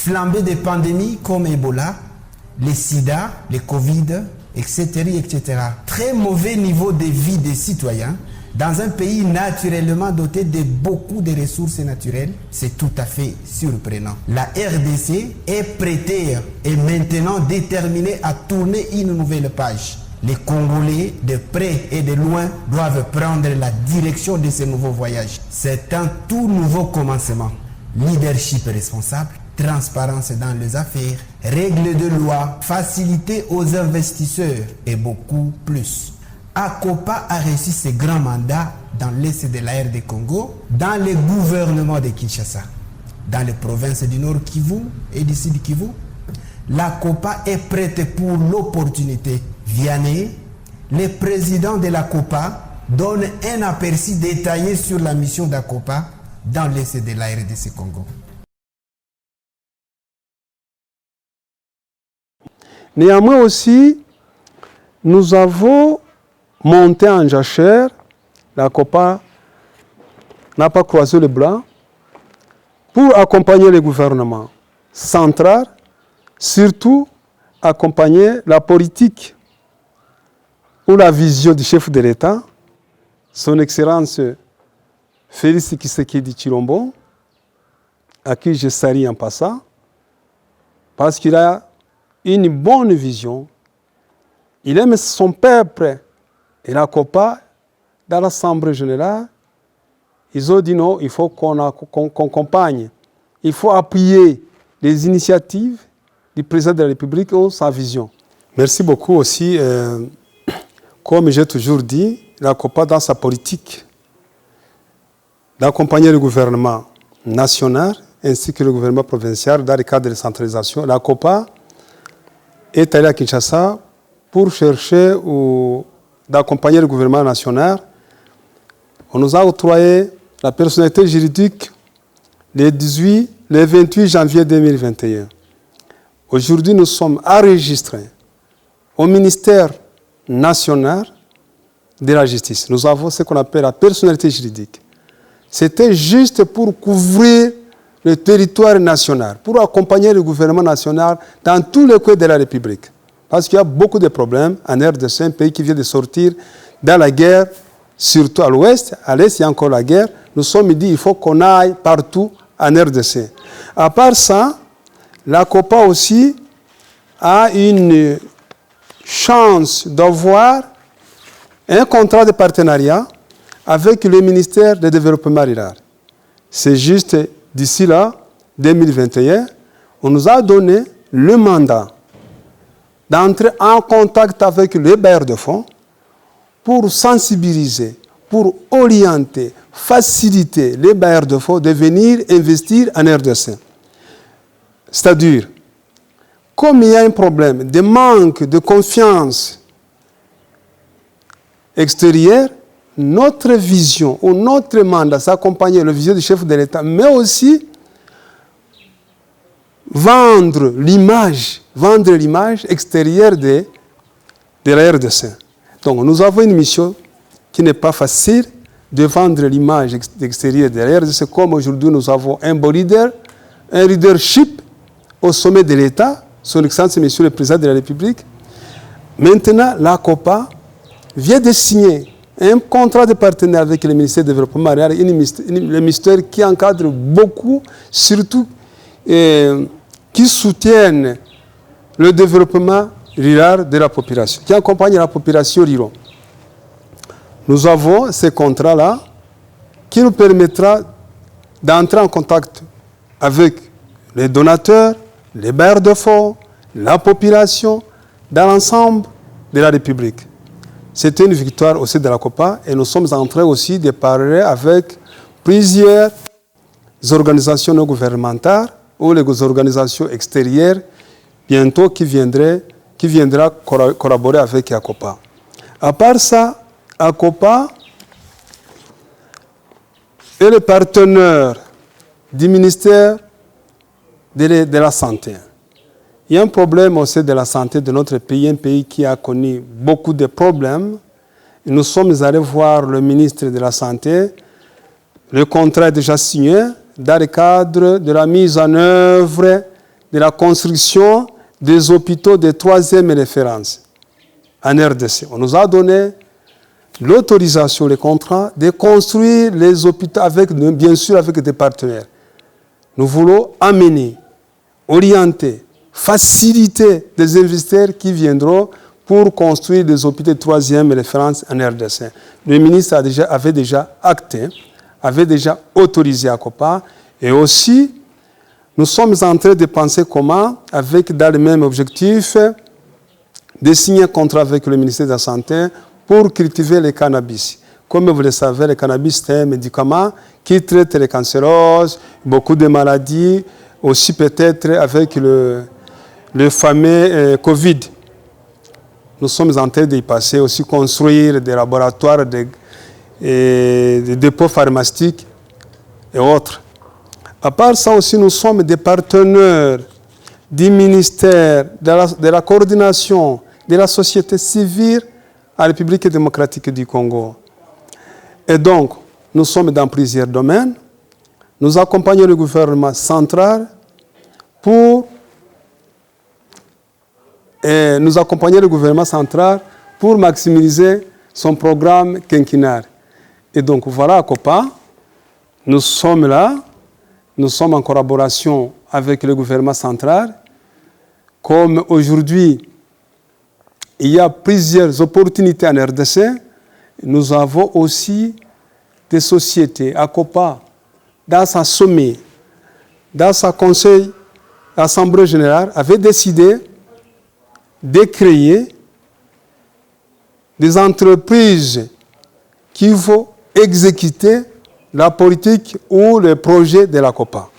flambée des pandémies comme Ebola, les sida, les Covid, etc., etc. Très mauvais niveau de vie des citoyens dans un pays naturellement doté de beaucoup de ressources naturelles, c'est tout à fait surprenant. La RDC est prêtée et maintenant déterminée à tourner une nouvelle page. Les Congolais, de près et de loin, doivent prendre la direction de ce nouveau voyage. C'est un tout nouveau commencement. Leadership responsable, transparence dans les affaires, règles de loi, facilité aux investisseurs et beaucoup plus. ACOPA a reçu ses grands mandats dans l'est de la RD Congo, dans le gouvernement de Kinshasa, dans les provinces du Nord Kivu et du Sud Kivu. L'ACOPA est prête pour l'opportunité. Vianney, le président de l'ACOPA, donne un aperçu détaillé sur la mission d'ACOPA dans l'est de la RDC Congo. Néanmoins aussi, nous avons monté en jachère, l'ACOPA n'a pas croisé le bras, pour accompagner le gouvernement central, surtout accompagner la politique ou la vision du chef de l'État, son Excellence Félix Tshisekedi Tshilombo, à qui je salue en passant, parce qu'il a une bonne vision, il aime son peuple. Et la COPA, dans l'Assemblée générale, ils ont dit non, il faut qu'on accompagne, il faut appuyer les initiatives du président de la République ou sa vision. Merci beaucoup aussi. Comme j'ai toujours dit, la COPA dans sa politique d'accompagner le gouvernement national ainsi que le gouvernement provincial dans le cadre de la centralisation. La COPA est allée à Kinshasa pour chercher d'accompagner le gouvernement national. On nous a octroyé la personnalité juridique le 28 janvier 2021. Aujourd'hui, nous sommes enregistrés au ministère national de la justice. Nous avons ce qu'on appelle la personnalité juridique. C'était juste pour couvrir le territoire national, pour accompagner le gouvernement national dans tous les coins de la République. Parce qu'il y a beaucoup de problèmes en RDC, un pays qui vient de sortir dans la guerre, surtout à l'ouest. À l'est, il y a encore la guerre. Nous sommes dit il faut qu'on aille partout en RDC. À part ça, la COPA aussi a une chance d'avoir un contrat de partenariat avec le ministère du Développement rural. C'est juste d'ici là, 2021, on nous a donné le mandat d'entrer en contact avec les bailleurs de fonds pour sensibiliser, pour orienter, faciliter les bailleurs de fonds de venir investir en RDC. C'est-à-dire, comme il y a un problème de manque de confiance extérieure, notre vision ou notre mandat, c'est accompagner la vision du chef de l'État, mais aussi vendre l'image extérieure de la RDC. Donc nous avons une mission qui n'est pas facile de vendre l'image extérieure de la RDC, comme aujourd'hui nous avons un bon leader, un leadership au sommet de l'État, son Excellence Monsieur le Président de la République. Maintenant, la COPA vient de signer un contrat de partenariat avec le ministère du Développement rural, le ministère qui encadre beaucoup, surtout qui soutiennent le développement rural de la population, qui accompagne la population rurale. Nous avons ce contrat-là qui nous permettra d'entrer en contact avec les donateurs, les bailleurs de fonds, la population, dans l'ensemble de la République. C'était une victoire aussi de la COPA et nous sommes en train aussi de parler avec plusieurs organisations non gouvernementales ou les organisations extérieures bientôt qui viendra collaborer avec la COPA. À part ça, la COPA est le partenaire du ministère de la Santé. Il y a un problème aussi de la santé de notre pays, un pays qui a connu beaucoup de problèmes. Et nous sommes allés voir le ministre de la Santé. Le contrat est déjà signé dans le cadre de la mise en œuvre de la construction des hôpitaux de 3e référence en RDC. On nous a donné l'autorisation, les contrats, de construire les hôpitaux, bien sûr avec des partenaires. Nous voulons amener, orienter, faciliter des investisseurs qui viendront pour construire des hôpitaux de 3e référence en RDC. Le ministre avait déjà acté, avait déjà autorisé ACOPA, et aussi, nous sommes en train de penser comment, dans le même objectif, de signer un contrat avec le ministère de la Santé pour cultiver le cannabis. Comme vous le savez, le cannabis est un médicament qui traite les cancéroses, beaucoup de maladies, aussi peut-être avec le fameux Covid. Nous sommes en train d'y passer, aussi construire des laboratoires, des dépôts pharmaceutiques et autres. À part ça aussi, nous sommes des partenaires du ministère, de la coordination de la société civile à la République démocratique du Congo. Et donc, nous sommes dans plusieurs domaines. Nous accompagnons le gouvernement central pour maximiser son programme quinquennal. Et donc, voilà ACOPA. Nous sommes là. Nous sommes en collaboration avec le gouvernement central. Comme aujourd'hui, il y a plusieurs opportunités en RDC, nous avons aussi des sociétés. ACOPA, dans sa sommet, dans sa conseil, assemblée générale, avait décidé de créer des entreprises qui vont exécuter la politique ou le projet de l'ACOPA.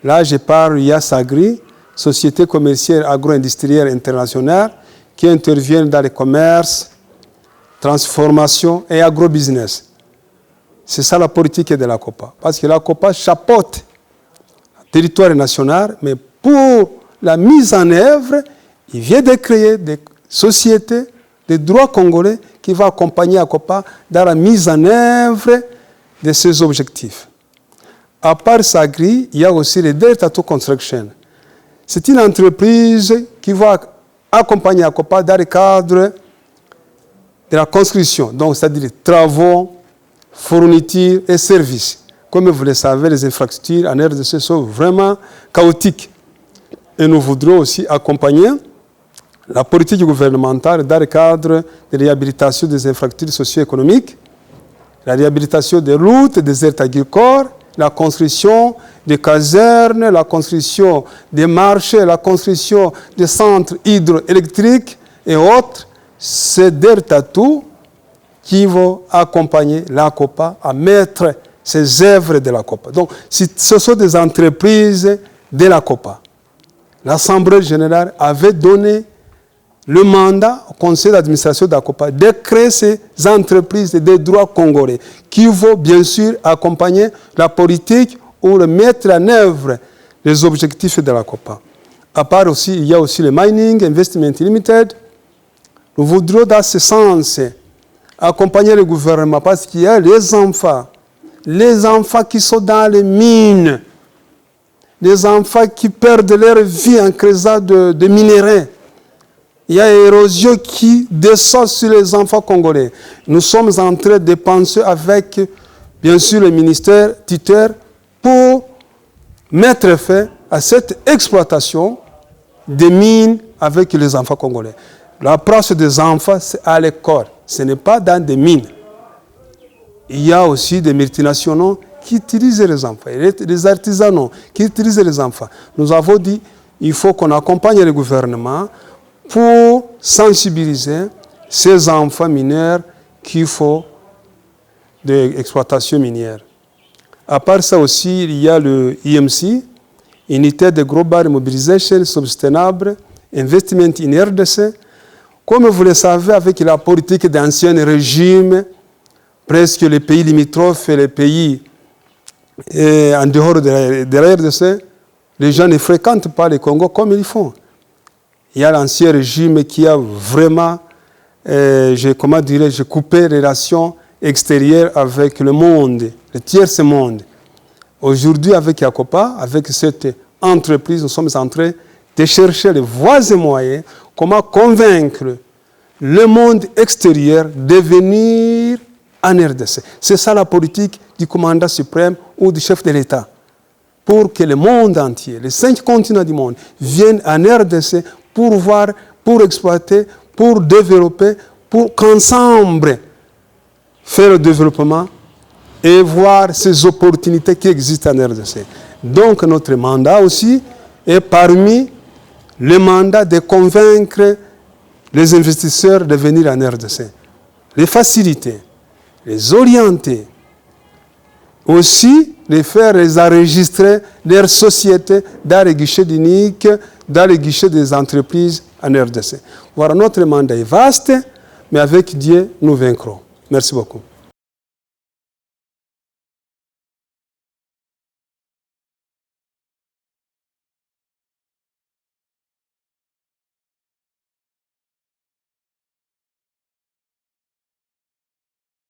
Là, je parle Yasagri, Société commerciale agro-industrielle internationale, qui interviennent dans le commerce, transformation et agro-business. C'est ça la politique de l'ACOPA. Parce que l'ACOPA chapeaute le territoire national, mais pour la mise en œuvre, il vient de créer des sociétés de droit congolais qui vont accompagner l'ACOPA dans la mise en œuvre de ses objectifs. À part Sagri, il y a aussi le Delta Two Construction. C'est une entreprise qui va accompagner ACOPA dans le cadre de la construction, donc c'est-à-dire les travaux, fournitures et services. Comme vous le savez, les infrastructures en RDC sont vraiment chaotiques. Et nous voudrons aussi accompagner la politique gouvernementale dans le cadre de la réhabilitation des infrastructures socio-économiques, la réhabilitation des routes, des aires agricoles, la construction des casernes, la construction des marchés, la construction des centres hydroélectriques et autres. C'est DERTATOU qui vont accompagner l'ACOPA à mettre ces œuvres de l'ACOPA. Donc, ce sont des entreprises de l'ACOPA. L'Assemblée générale avait donné le mandat au conseil d'administration d'ACOPA de créer ces entreprises de droit congolais qui vont bien sûr accompagner la politique ou mettre en œuvre les objectifs de l'ACOPA. À part aussi, il y a aussi le Mining Investment Limited. Nous voudrions dans ce sens accompagner le gouvernement parce qu'il y a les enfants qui sont dans les mines, les enfants qui perdent leur vie en creusant de minerais. Il y a une érosion qui descend sur les enfants congolais. Nous sommes en train de penser avec, bien sûr, le ministère tuteur pour mettre fin à cette exploitation des mines avec les enfants congolais. L'approche des enfants, c'est à l'école. Ce n'est pas dans des mines. Il y a aussi des multinationaux qui utilisent les enfants, des artisanaux qui utilisent les enfants. Nous avons dit qu'il faut qu'on accompagne le gouvernement pour sensibiliser ces enfants mineurs qu'il faut de l'exploitation minière. À part ça aussi, il y a le IMC, Unité de Global Mobilization Sustainable Investment in RDC. Comme vous le savez, avec la politique d'ancien régime, presque les pays limitrophes et les pays en dehors de la RDC, les gens ne fréquentent pas le Congo comme ils font. Il y a l'ancien régime qui a vraiment, coupé les relations extérieures avec le monde, le tiers monde. Aujourd'hui, avec ACOPA, avec cette entreprise, nous sommes en train de chercher les voies et moyens, comment convaincre le monde extérieur de venir en RDC. C'est ça la politique du commandant suprême ou du chef de l'État. Pour que le monde entier, les 5 continents du monde, viennent en RDC pour voir, pour exploiter, pour développer, pour qu'ensemble faire le développement et voir ces opportunités qui existent en RDC. Donc notre mandat aussi est parmi les mandats de convaincre les investisseurs de venir en RDC, les faciliter, les orienter, aussi les faire les enregistrer leurs sociétés dans les guichets uniques, dans les guichets des entreprises en RDC. Voilà, notre mandat est vaste, mais avec Dieu, nous vaincrons. Merci beaucoup.